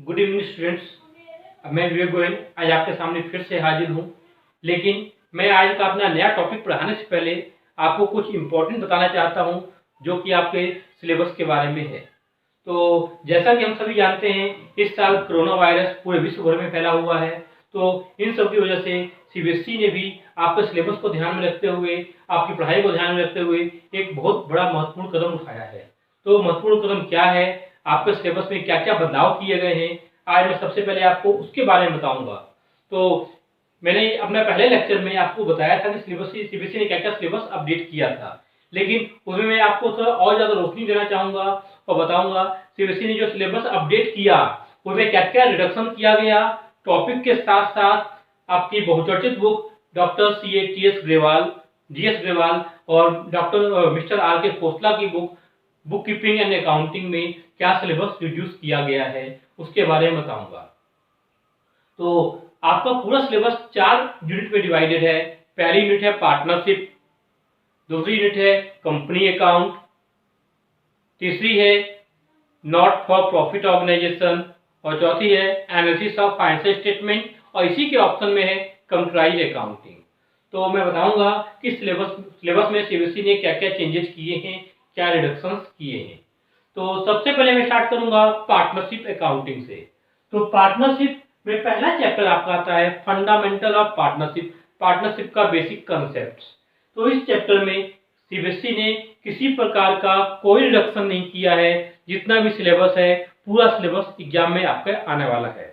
Good evening students. मैं विवेक गोयल आज आपके सामने फिर से हाजिर हूँ। लेकिन मैं आज का अपना नया टॉपिक पढ़ाने से पहले आपको कुछ इम्पोर्टेंट बताना चाहता हूँ जो कि आपके सिलेबस के बारे में है। तो जैसा कि हम सभी जानते हैं, इस साल कोरोना वायरस पूरे विश्व भर में फैला हुआ है। तो इन सब की वजह से सीबीएसई ने भी आपके सिलेबस को ध्यान में रखते हुए, आपकी पढ़ाई को ध्यान में रखते हुए एक बहुत बड़ा महत्वपूर्ण कदम उठाया है। तो महत्वपूर्ण कदम क्या है, आपके सिलेबस में क्या क्या बदलाव किए गए हैं, आज मैं सबसे पहले आपको उसके बारे में बताऊंगा। तो मैंने अपने पहले लेक्चर में आपको बताया था कि सीबीएसई ने क्या क्या सिलेबस अपडेट किया था, लेकिन उसमें मैं आपको थोड़ा और ज्यादा रोशनी देना चाहूंगा और बताऊंगा सीबीएसई ने जो सिलेबस अपडेट किया उसमें क्या क्या रिडक्शन किया गया। टॉपिक के साथ साथ आपकी बहुचर्चित book doctor T S Grewal और डॉक्टर मिस्टर आर के खोसला की बुक कीपिंग एंड अकाउंटिंग में क्या सिलेबस रिड्यूस किया गया है उसके बारे में बताऊंगा। तो आपका पूरा सिलेबस 4 यूनिट में डिवाइडेड है। पहली यूनिट है पार्टनरशिप, दूसरी यूनिट है कंपनी अकाउंट, तीसरी है नॉट फॉर प्रॉफिट ऑर्गेनाइजेशन और चौथी है एनालिसिस ऑफ फाइनेंशियल स्टेटमेंट और इसी के ऑप्शन में है कंप्यूटराइज्ड अकाउंटिंग। तो मैं बताऊंगा कि सिलेबस में सीबीएसई ने क्या क्या चेंजेस किए हैं, क्या रिडक्शंस किए हैं। तो सबसे पहले मैं स्टार्ट करूंगा पार्टनरशिप अकाउंटिंग से। तो पार्टनरशिप में पहला चैप्टर आपका आता है फंडामेंटल ऑफ पार्टनरशिप, पार्टनरशिप का बेसिक कॉन्सेप्ट्स। तो इस चैप्टर में सीबीएसई ने किसी प्रकार का कोई रिडक्शन नहीं किया है। जितना भी सिलेबस है पूरा सिलेबस एग्जाम में आपका आने वाला है।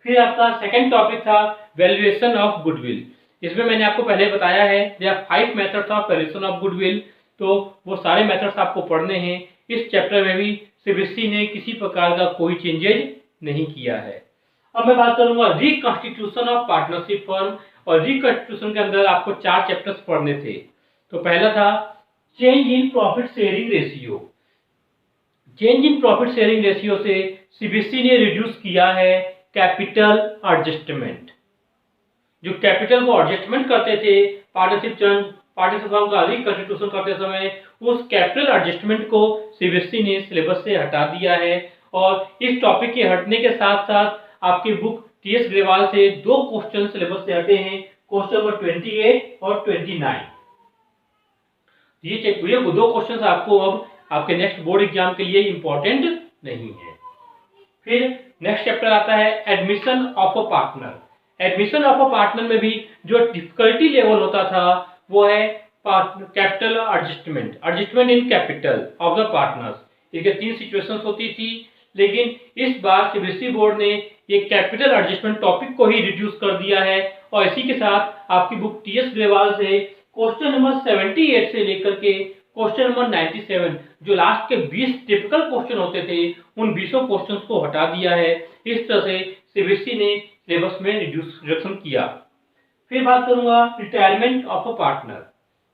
फिर आपका सेकंड टॉपिक था वैल्यूएशन ऑफ गुडविल। इसमें मैंने आपको पहले बताया है there are 5 methods of valuation of goodwill. तो वो सारे मेथड्स आपको पढ़ने हैं। इस चैप्टर में भी सीबीएसई ने किसी प्रकार का कोई चेंजेज नहीं किया है। अब मैं बात करूंगा रिकॉन्स्टिट्यूशन ऑफ पार्टनरशिप फर्म, और रिकॉन्स्टिट्यूशन के अंदर आपको 4 चैप्टर्स पढ़ने थे। तो पहला था change in profit sharing ratio. Change in profit sharing ratio से सीबीएसई ने रिड्यूस किया है कैपिटल एडजस्टमेंट। जो कैपिटल को एडजस्टमेंट करते थे पार्टनरशिप फर्म का रिकॉन्स्टिट्यूशन करते समय, उस कैपिटल एडजस्टमेंट को सीबीएसई ने सिलेबस से हटा दिया है। और इस टॉपिक के हटने के साथ साथ आपकी बुक टीएस ग्रेवाल से 2 क्वेश्चन सिलेबस से हटे हैं, क्वेश्चन नंबर 28 और 29। ये 2 क्वेश्चन आपको अब आपके नेक्स्ट बोर्ड एग्जाम के लिए इंपॉर्टेंट नहीं है। फिर नेक्स्ट चैप्टर आता है admission of a partner. Admission of a partner में भी जो डिफिकल्टी लेवल होता था वो है capital adjustment in capital of the partners. इसके 3 सिचुएशंस होती थी, लेकिन इस बार सीबीएसई बोर्ड ने ये कैपिटल एडजस्टमेंट टॉपिक को ही रिड्यूस कर दिया है। और इसी के साथ आपकी बुक टीएस ग्रेवाल से क्वेश्चन नंबर 78 से लेकर के क्वेश्चन नंबर 97 जो लास्ट के 20 टिपिकल क्वेश्चन होते थे, उन 20 क्वेश्चंस को हटा दिया है। इस तरह से सीबीएसई ने सिलेबस में रिडक्शन किया। फिर बात करूंगा retirement of a partner.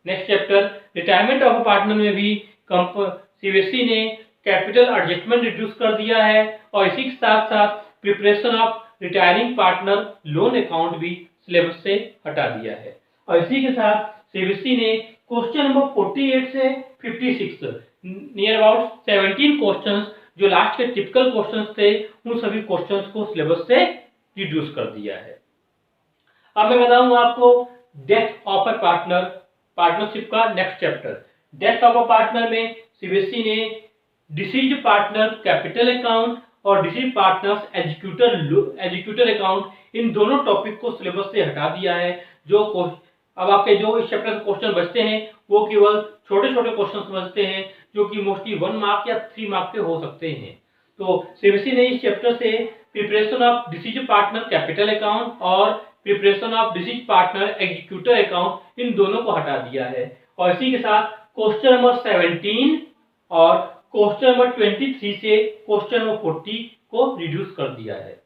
Next chapter retirement of a partner में भी सीबीएसई ने कैपिटल एडजस्टमेंट रिड्यूस कर दिया है। और इसी के साथ साथ preparation of retiring partner loan account भी सिलेबस से हटा दिया है। और इसी के साथ सीबीएसई ने क्वेश्चन नंबर 48 से 56 नियर अबाउट 17 क्वेश्चंस जो लास्ट के टिपिकल क्वेश्चंस थे, उन सभी क्वेश्चंस को सिलेबस से रिड्यूस कर दिया है। अब मैं बताऊंगा आपको death of a partner, partnership का next chapter. Death of a partner में सीबीएसई ने डिसीज्ड पार्टनर कैपिटल अकाउंट और डिसीज्ड पार्टनर्स एग्जीक्यूटर अकाउंट, इन दोनों टॉपिक को सिलेबस से हटा दिया है। अब आपके जो इस चैप्टर से क्वेश्चन बचते हैं वो केवल छोटे छोटे क्वेश्चन बचते हैं जो कि मोस्टली 1 मार्क या 3 मार्क के हो सकते हैं। तो सीबीएसई ने इस चैप्टर से preparation of deceased partner capital account और preparation of deceased partner executor account, इन दोनों को हटा दिया है। और इसी के साथ क्वेश्चन नंबर 17 और क्वेश्चन नंबर 23 से क्वेश्चन नंबर 40 को रिड्यूस कर दिया है।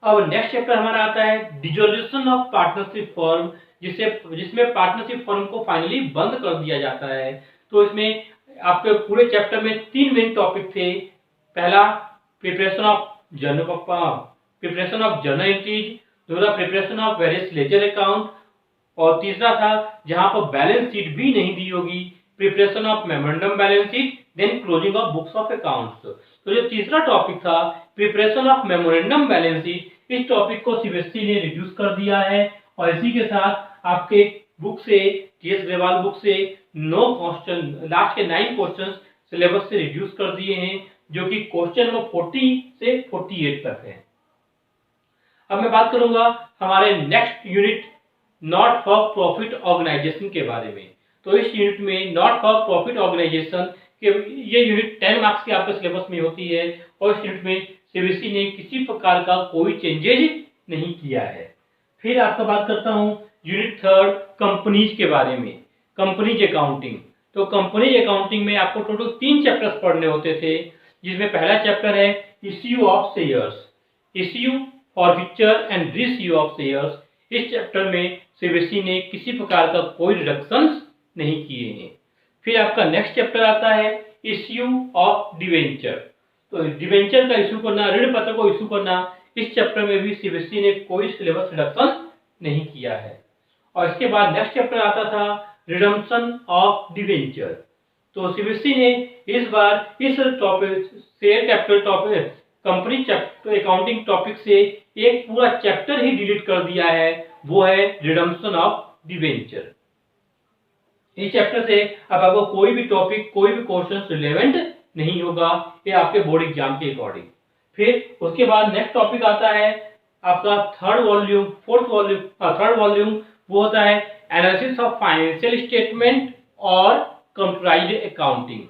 अब नेक्स्ट चैप्टर हमारा आता है डिसोल्यूशन ऑफ पार्टनरशिप फर्म, जिसमें पार्टनरशिप फर्म को फाइनली बंद कर दिया जाता है। तो इसमें आपके पूरे चैप्टर में 3 मेन टॉपिक थे। पहला प्रिपरेशन ऑफ जर्नल एंट्रीज, दूसरा preparation of various ledger account, और तीसरा था जहां पर बैलेंस शीट भी नहीं दी होगी, preparation of memorandum balance sheet, then closing of books of accounts. तो जो तीसरा टॉपिक था preparation of memorandum balance sheet, इस टॉपिक को सीबीएसई ने रिड्यूस कर दिया है और इसी के साथ आपके बुक से, टीएस ग्रेवाल बुक से 9 क्वेश्चन, लास्ट के 9 क्वेश्चन सिलेबस से रिड्यूस कर दिए हैं, जो कि क्वेश्चन नंबर 40 से 48 तक है। अब मैं बात करूंगा हमारे next unit not for profit organisation के बारे में। तो इस यूनिट में नॉट फॉर प्रॉफिट ऑर्गेनाइजेशन के, ये यूनिट 10 मार्क्स की आपके सिलेबस में होती है और इस यूनिट में सीबीएसई ने किसी प्रकार का कोई चेंजेज नहीं किया है। फिर आपका बात करता हूं यूनिट 3 कंपनीज के बारे में, कंपनीज अकाउंटिंग। तो कंपनीज अकाउंटिंग में आपको टोटल 3 चैप्टर्स पढ़ने होते थे, जिसमें पहला चैप्टर है issue of shares, issue, forfeiture and reissue of shares. इस चैप्टर में सीबीएसई ने किसी प्रकार का कोई रिडक्शंस नहीं किए हैं। फिर आपका नेक्स्ट चैप्टर आता है इश्यू ऑफ डिवेंचर। तो डिवेंचर का इशू करना, ऋण पत्र को इशू करना, इस चैप्टर में भी सीबीएसई ने कोई सिलेबस रिडक्शन नहीं किया है। और इसके बाद नेक्स्ट चैप्टर आता था रिडम्पशन ऑफ डिवेंचर। तो सीबीएसई ने इस बार इस topic, share capital topic, company chapter accounting topic से एक पूरा चैप्टर ही डिलीट कर दिया है, वो है रिडम्पशन ऑफ डिवेंचर। इस चैप्टर से अब आपको कोई भी टॉपिक, कोई भी क्वेश्चन रिलेवेंट नहीं होगा, ये आपके बोर्ड एग्जाम के अकॉर्डिंग। फिर उसके बाद नेक्स्ट टॉपिक आता है आपका थर्ड वॉल्यूम, वो होता है एनालिसिस ऑफ फाइनेंशियल स्टेटमेंट और कंप्यूटराइज्ड अकाउंटिंग।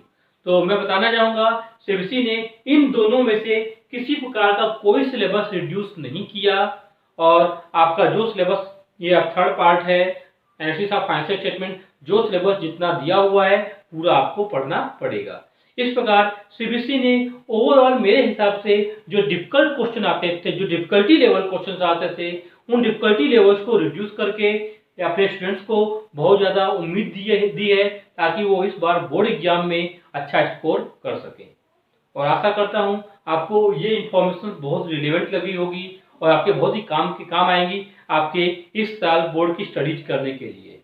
तो मैं बताना चाहूंगा सीबीएसई ने इन दोनों में से किसी प्रकार का कोई सिलेबस रिड्यूस नहीं किया और आपका जो सिलेबस, ये थर्ड पार्ट है एनालिसिस ऑफ फाइनेंशियल स्टेटमेंट, जो सिलेबस जितना दिया हुआ है पूरा आपको पढ़ना पड़ेगा। इस प्रकार सीबीएसई ने ओवरऑल मेरे हिसाब से जो डिफिकल्ट क्वेश्चन आते थे, जो डिफिकल्टी लेवल क्वेश्चन आते थे, उन डिफिकल्टी लेवल्स को रिड्यूस करके अपने स्टूडेंट्स को बहुत ज्यादा उम्मीद दी है ताकि वो इस बार बोर्ड एग्जाम में अच्छा स्कोर कर सकें। और आशा करता हूं आपको ये इंफॉर्मेशन बहुत रिलेवेंट लगी होगी और आपके बहुत ही काम आएंगी आपके इस साल बोर्ड की स्टडीज करने के लिए।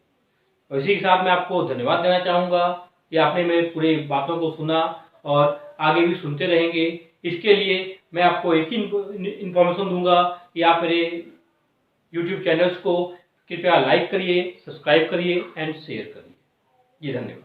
और इसी के साथ मैं आपको धन्यवाद देना चाहूँगा कि आपने मेरे पूरे बातों को सुना और आगे भी सुनते रहेंगे। इसके लिए मैं आपको एक ही इन्फॉर्मेशन दूंगा कि आप मेरे यूट्यूब चैनल्स को कृपया लाइक करिए, सब्सक्राइब करिए एंड शेयर करिए। जी धन्यवाद।